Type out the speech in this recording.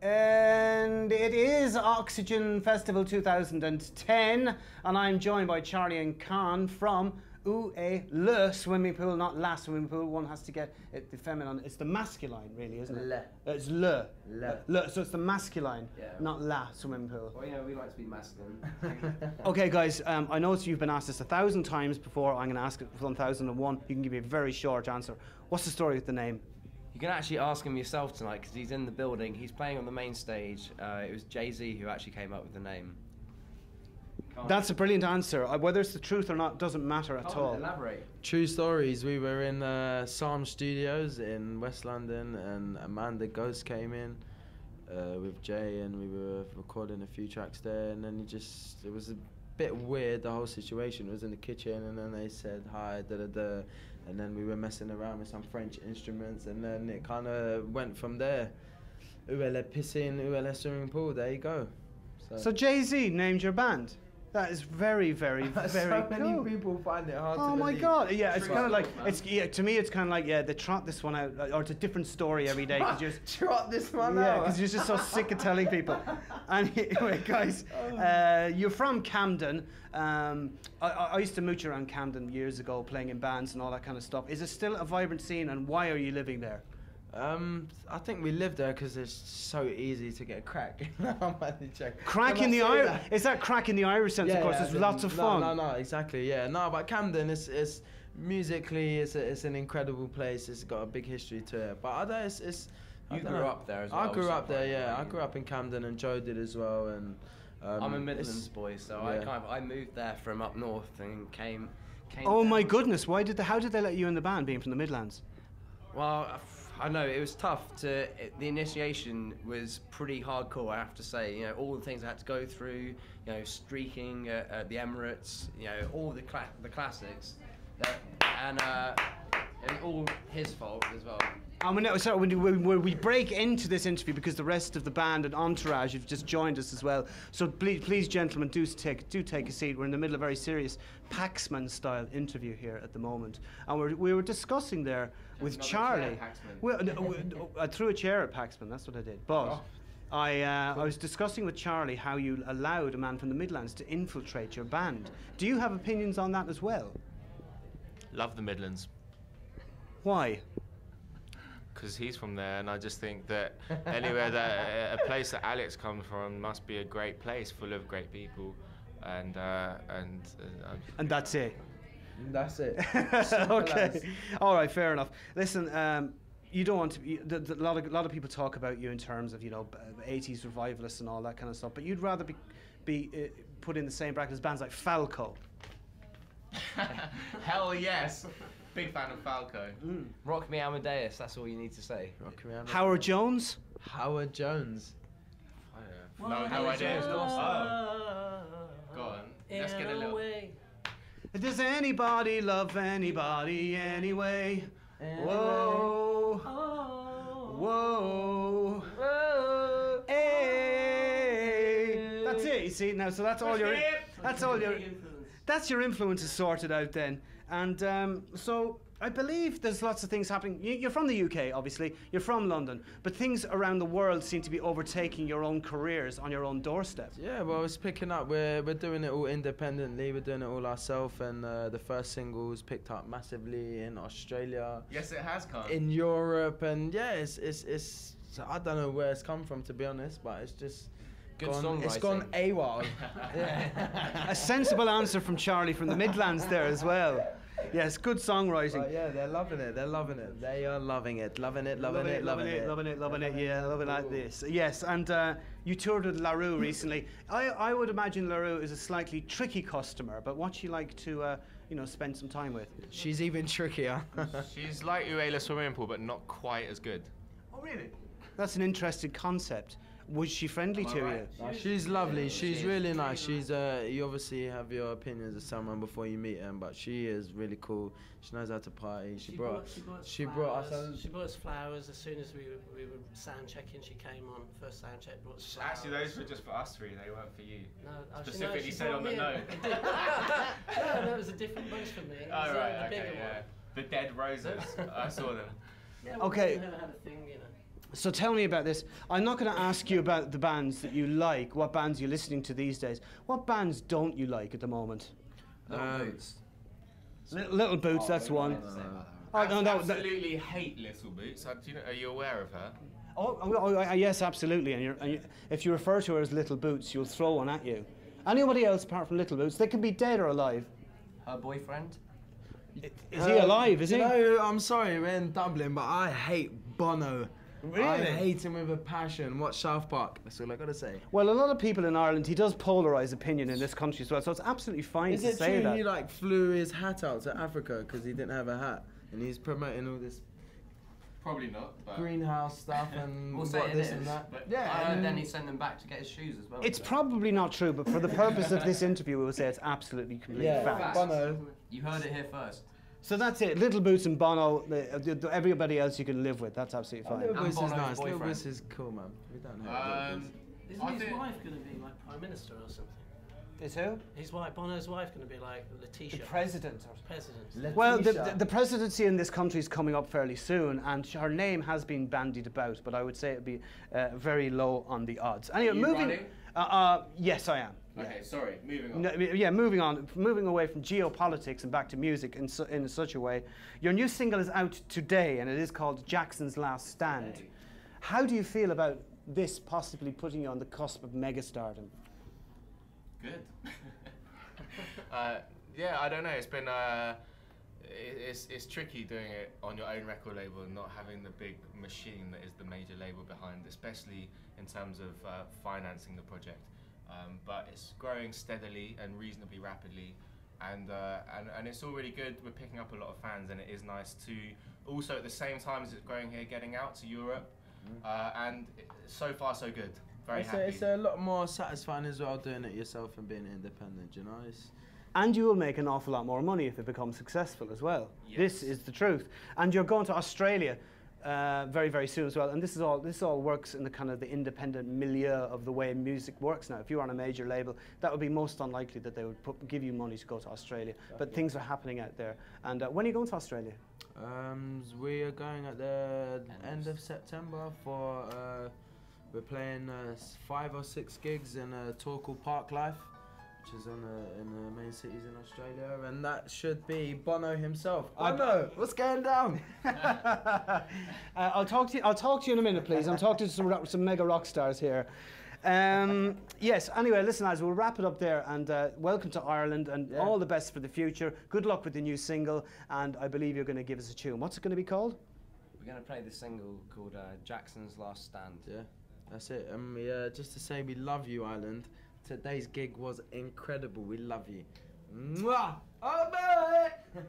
And it is Oxygen Festival 2010, and I'm joined by Charlie and Con from Le Swimming Pool, not La Swimming Pool. One has to get it, the feminine. It's the masculine, really, isn't it? Le. It's Le. So it's the masculine, not La Swimming Pool. Well, yeah, we like to be masculine. Okay, guys, I know you've been asked this 1,000 times before. I'm going to ask it 1,001. You can give me a very short answer. What's the story with the name? You can actually ask him yourself tonight because he's in the building. He's playing on the main stage. It was Jay-Z who actually came up with the name. That's a brilliant answer. Whether it's the truth or not doesn't matter at all. Elaborate. True stories. We were in Psalm Studios in West London, and Amanda Ghost came in with Jay, and we were recording a few tracks there. And then it was a bit weird, the whole situation. It was in the kitchen, and then they said hi, da-da-da. And then we were messing around with some French instruments, and then it kind of went from there. Où est la piscine, où est la swimming pool? There you go. So Jay-Z named your band? That is very, very, very so cool. many people find it hard to Oh my believe. God! Yeah, it's kind of like to me, it's kind of like they trot this one out, or it's a different story every day. Trot this one out. Yeah, because you're just so sick of telling people. Anyway, guys, you're from Camden. I used to mooch around Camden years ago, playing in bands and all that kind of stuff. Is it still a vibrant scene, and why are you living there? I think we live there because it's so easy to get crack. Crack in the Irish? Is that crack in the Irish sense? Of course, there's lots of fun. No, exactly. Yeah, no, but Camden is musically, it's an incredible place. It's got a big history to it. But You grew up there as well. I grew up there. Yeah, I grew up in Camden, and Joe did as well. And I'm a Midlands boy, so I moved there from up north and came. Oh my goodness! How did they let you in the band, being from the Midlands? Well, I know it was tough. The initiation was pretty hardcore, I have to say. You know, all the things I had to go through. You know, streaking at the Emirates. You know, all the classics, and it was all his fault as well. When we break into this interview, because the rest of the band and entourage have just joined us as well. So please, gentlemen, do take a seat. We're in the middle of a very serious Paxman-style interview here at the moment, and we were discussing there with Charlie. I threw a chair at Paxman. That's what I did. But I was discussing with Charlie how you allowed a man from the Midlands to infiltrate your band. Do you have opinions on that as well? Love the Midlands. Why? Because he's from there, and I just think that anywhere that a place that Alex comes from must be a great place, full of great people, and that's it. That's it. Okay. All right. Fair enough. Listen. You don't want to be. A lot of people talk about you in terms of 80s revivalists and all that kind of stuff, but you'd rather be put in the same bracket as bands like Falco. Hell yes. Big fan of Falco. Rock Me Amadeus, that's all you need to say. Rock Me Amadeus. Howard Jones? Howard Jones. No idea. Go on. Let's get a little. Does anybody love anybody anyway? Whoa. Whoa. Whoa. Hey. That's it, you see now, so that's all your influences sorted out then. And so I believe there's lots of things happening. You're from the UK, obviously. You're from London. But things around the world seem to be overtaking your own careers on your own doorstep. Yeah, well, it's picking up. We're doing it all independently. We're doing it all ourselves. And the first single was picked up massively in Australia. Yes, it has come. In Europe. And yeah, it's I don't know where it's come from, to be honest. But it's just... Good songwriting. It's gone AWOL. A sensible answer from Charlie from the Midlands there as well. Yes, good songwriting. Yeah, they're loving it. They are loving it. Loving it. Yeah, loving like this. Yes, and you toured with La Roux recently. I would imagine La Roux is a slightly tricky customer, but what's she like to spend some time with? She's even trickier. She's like Où est la Swimming Pool, but not quite as good. Oh, really? That's an interesting concept. Was she friendly to you? No, she's lovely. She's really nice. She's you obviously have your opinions of someone before you meet them, but she is really cool. She knows how to party. She brought us flowers as soon as we were sound checking. She came on first sound check. Brought us flowers. Actually, those were just for us three. They weren't for you. No, specifically said on the note. No, it was a different bunch for me. Oh right, okay, yeah. The dead roses. I saw them. Yeah, okay. We never had a thing, So tell me about this. I'm not going to ask you about the bands that you like, what bands you're listening to these days. What bands don't you like at the moment? Little Boots. Little Boots, that's one. I Oh, no, absolutely hate Little Boots. Are you aware of her? Yes, absolutely. And if you refer to her as Little Boots, you'll throw one at you. Anybody else apart from Little Boots, they can be dead or alive. Her boyfriend. Is he alive? Is he? No, I'm sorry, we're in Dublin, but I hate Bono. Really? I hate him with a passion. Watch South Park. That's all I gotta say. Well, a lot of people in Ireland, he does polarise opinion in this country as well, so it's absolutely fine Is to it say true that. he like flew his hat out to Africa because he didn't have a hat, and he's promoting all this Probably not. But greenhouse stuff and We'll say what it this is. and that? But Yeah, I heard and then he sent them back to get his shoes as well. It's so. probably not true, but for the purpose of this interview, we will say it's absolutely complete yeah, fact. Bono. You heard it here first. So that's it. Little Boots and Bono, everybody else you can live with. That's absolutely fine. Little And Boots is Bono's nice. Little boyfriend. Boots is cool, man. We don't know. Isn't I his think- wife going to be like Prime Minister or something? Is who? His wife, Bono's wife, going to be like Letitia. president. President. Well, the presidency in this country is coming up fairly soon, and her name has been bandied about, but I would say it would be very low on the odds. Anyway, Are you moving. running? Yes, I am. Okay, sorry. Moving on. No, yeah, moving on, moving away from geopolitics and back to music in such a way. Your new single is out today, and it is called Jackson's Last Stand. Hey. How do you feel about this possibly putting you on the cusp of megastardom? Good. Yeah, I don't know. It's been it's tricky doing it on your own record label and not having the big machine that is the major label behind, especially in terms of financing the project. But it's growing steadily and reasonably rapidly, and it's all really good. We're picking up a lot of fans, and it is nice to also at the same time as it's growing here, getting out to Europe, and so far so good. Very happy. It's a lot more satisfying as well doing it yourself and being independent, you know? And you will make an awful lot more money if it becomes successful as well. This is the truth. And you're going to Australia very, very soon as well. And this all works in the kind of the independent milieu of the way music works now. If you're on a major label, that would be most unlikely that they would give you money to go to Australia. But things are happening out there. And when are you going to Australia? We are going at the end of September for, we're playing 5 or 6 gigs in a tour called Park Life, which is in the main cities in Australia, and that should be Bono himself. Bono, what's going down? I'll talk to you in a minute, please. I'm talking to some mega rock stars here. Yes, anyway, listen, lads, we'll wrap it up there, and welcome to Ireland, and all the best for the future. Good luck with the new single, and I believe you're going to give us a tune. What's it going to be called? We're going to play the single called Jackson's Last Stand. Yeah, that's it. And just to say we love you, Ireland. Today's gig was incredible. We love you. Mwah! Oh, boy!